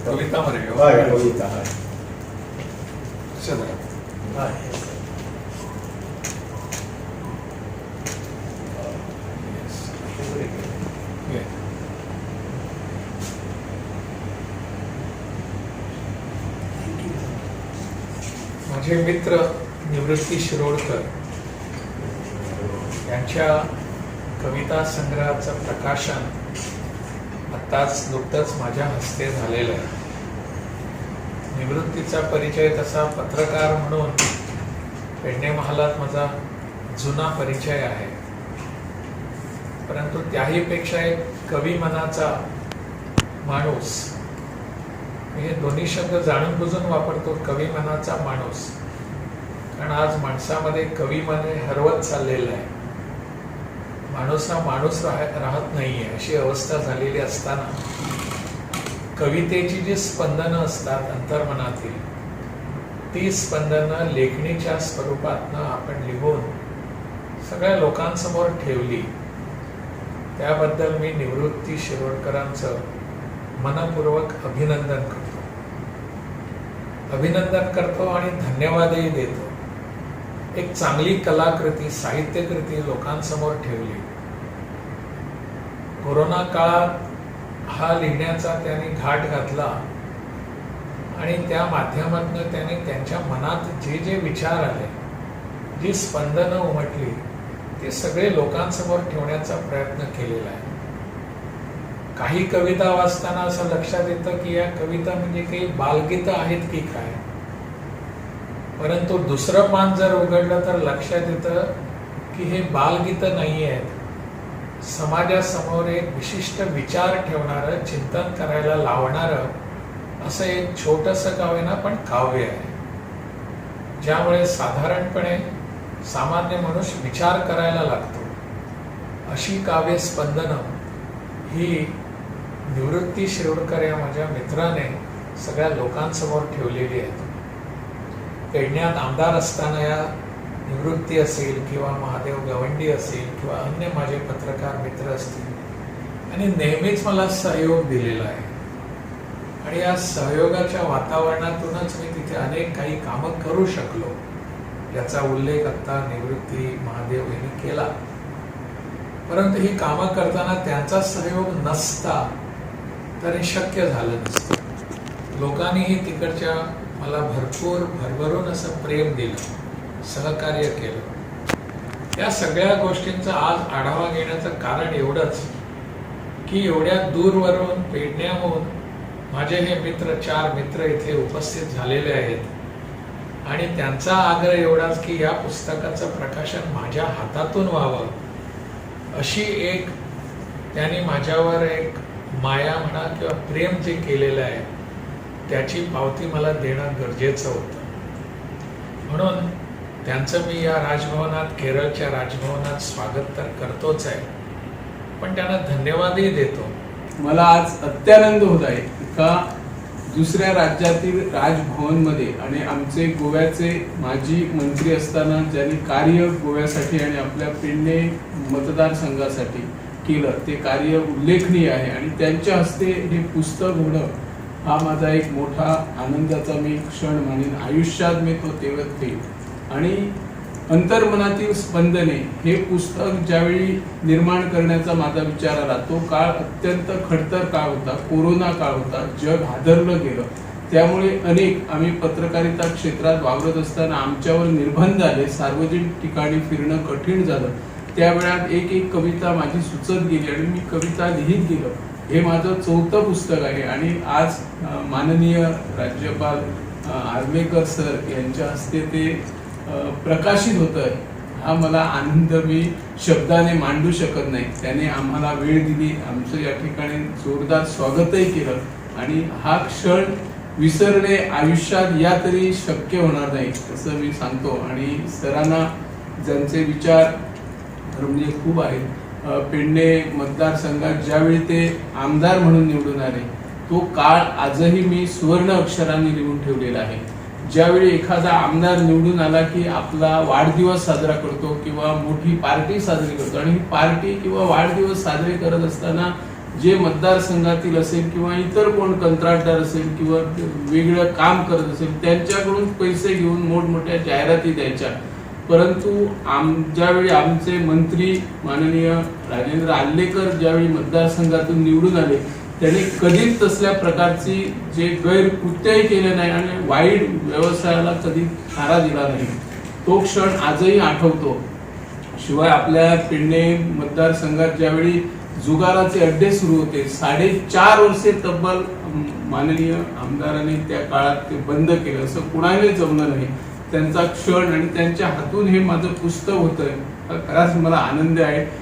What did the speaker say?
कविता मरे कविता माझे मित्र निवृत्ती शिरोडकर यांच्या कविता संग्रहाचं प्रकाशन आत्ताच नुकतंच माझ्या हस्ते झालेलं आहे. निवृत्तीचा परिचय तसा पत्रकार म्हणून पेडणे महालात माझा जुना परिचय आहे, परंतु त्याही पेक्षा एक कवी मनाचा माणूस. हे दोन्ही शब्द जाणून बुजून वापरतो, कवी मनाचा माणूस, कारण आज माणसामध्ये कवी मन हरवत चाललेलं आहे. माणूस हा माणूस राहत नाहीये अशी अवस्था झालेली असताना कवितेची जी स्पंदनं असतात अंतर्मनातील, ती स्पंदनं लेखणीच्या स्वरूपातनं आपण लिहून सगळ्या लोकांसमोर ठेवली. त्याबद्दल मी निवृत्ती शिरोडकरांचं मनपूर्वक अभिनंदन करतो आणि धन्यवादही देतो. एक चांगली कलाकृती, साहित्यकृती लोकांसमोर ठेवली. कोरोना काळात हा लिहिण्याचा त्यांनी घाट घातला आणि त्या माध्यमातून त्यांनी त्यांच्या मनात जे जे विचार आले, जी स्पंदनं उमटली, ते सगळे लोकांसमोर ठेवण्याचा प्रयत्न केलेला आहे. काही कविता वाचताना असं लक्षात येतं की या कविता म्हणजे काही बालगीतं आहेत की काय, परंतु दुसरं पान जर उघडलं तर लक्षात येतं की हे बालगीतं नाही आहेत. समाजासमोर एक विशिष्ट विचार ठेवणारं, चिंतन करायला लावणारं असं एक छोटंसं काव्य ना पण काव्य आहे, ज्यामुळे साधारणपणे सामान्य मनुष्य विचार करायला लागतो. अशी काव्य स्पंदनं ही निवृत्ती शिरोडकर या माझ्या मित्राने सगळ्या लोकांसमोर ठेवलेली आहेत. पेडण्यात आमदार असताना या निवृत्ती असेल किंवा महादेव गवंडी असेल किंवा अन्य माझे पत्रकार मित्र असतील, आणि नेहमीच मला सहयोग दिलेला आहे. आणि या सहयोगाच्या वातावरणातूनच मी तिथे अनेक काही कामं करू शकलो, याचा उल्लेख आता निवृत्ती महादेव यांनी केला. परंतु ही कामं करताना त्यांचा सहयोग नसता तर हे शक्य झालं नसतं. लोकांनीही तिकडच्या मला भरभरून असं प्रेम दिलं, सहकार्य केलं. या सगळ्या गोष्टींचा आज आढावा घेण्याचं कारण एवढंच की एवढ्या दूरवरून, पेडण्याहून माझे हे मित्र, 4 मित्र इथे उपस्थित झालेले आहेत आणि त्यांचा आग्रह एवढाच की या पुस्तकाचं प्रकाशन माझ्या हातातून व्हावं, अशी एक त्यांनी माझ्यावर एक माया म्हणा किंवा प्रेम जे केलेलं आहे त्याची पावती मला देणं गरजेचं होतं. म्हणून त्यांचं मी या राजभवनात, केरळच्या राजभवनात स्वागत तर करतोच आहे, पण त्यांना धन्यवादही देतो. मला आज अत्यानंद होत आहे का दुसऱ्या राज्यातील राजभवनमध्ये आणि आमचे गोव्याचे माजी मंत्री असताना ज्यांनी कार्य गोव्यासाठी आणि आपल्या पेडणे मतदारसंघासाठी केलं ते कार्य उल्लेखनीय आहे आणि त्यांच्या हस्ते हे पुस्तक होणं हा माझा एक मोठा आनंदाचा मी क्षण मानेन. आयुष्यात मी तो तेवत ठेवीन. आणि अंतर्मनातील स्पंदने हे पुस्तक ज्यावेळी निर्माण करण्याचा माझा विचार आला, तो काळ अत्यंत खडतर काळ होता, कोरोना काळ होता, जग हादरलं गेलं. त्यामुळे आम्ही पत्रकारिता क्षेत्रात वावरत असताना आमच्यावर निर्बंध आले, सार्वजनिक ठिकाणी फिरणं कठीण झालं. त्यावेळात एक कविता माझी सुचत गेली आणि मी कविता लिहित गेलो. हे माझं 4थं पुस्तक आहे आणि आज माननीय राज्यपाल आर्वेकर सर यांच्या हस्ते ते प्रकाशित होतं. हा मला आनंद मी शब्दाने मांडू शकत नाही. त्याने आम्हाला वेळ दिली, आमचं या ठिकाणी जोरदार स्वागतही केलं आणि हा क्षण विसरणे आयुष्यात या तरी शक्य होणार नाही असं मी सांगतो. आणि सरांना ज्यांचे विचार म्हणजे खूप आहेत, पेडणे मतदारसंघात ज्यावेळी ते आमदार म्हणून निवडून आले, तो काळ आजही मी सुवर्ण अक्षरांनी लिहून ठेवलेला आहे. ज्यावेळी एखादा आमदार निवडून आला की आपला वाढदिवस साजरा करतो किंवा मोठी पार्टी साजरी करतो, आणि ही पार्टी किंवा वाढदिवस साजरे करत असताना जे मतदारसंघातील असेल किंवा इतर कोण कंत्राटदार असेल किंवा वेगळं काम करत असेल त्यांच्याकडून पैसे घेऊन मोठमोठ्या जाहिराती द्यायच्या. परंतु ज्यावेळी आमचे मंत्री माननीय राजेंद्र आल्लेकर ज्यावेळी मतदारसंघातून निवडून आले, त्यांनी कधीच तसल्या प्रकारची जे गैरकृत्यही केले नाही आणि वाईट व्यवसायाला कधी थारा दिला नाही. तो क्षण आजही आठवतो. शिवाय आपल्या पेडणे मतदारसंघात ज्यावेळी जुगाराचे अड्डे सुरू होते, 4.5 वर्षे तब्बल माननीय आमदारांनी त्या काळात ते बंद केलं, असं कुणाला जमलं नाही. त्यांचा क्षण आणि त्यांच्या हातून हे माझं पुस्तक होतंय, खराच मला आनंद आहे.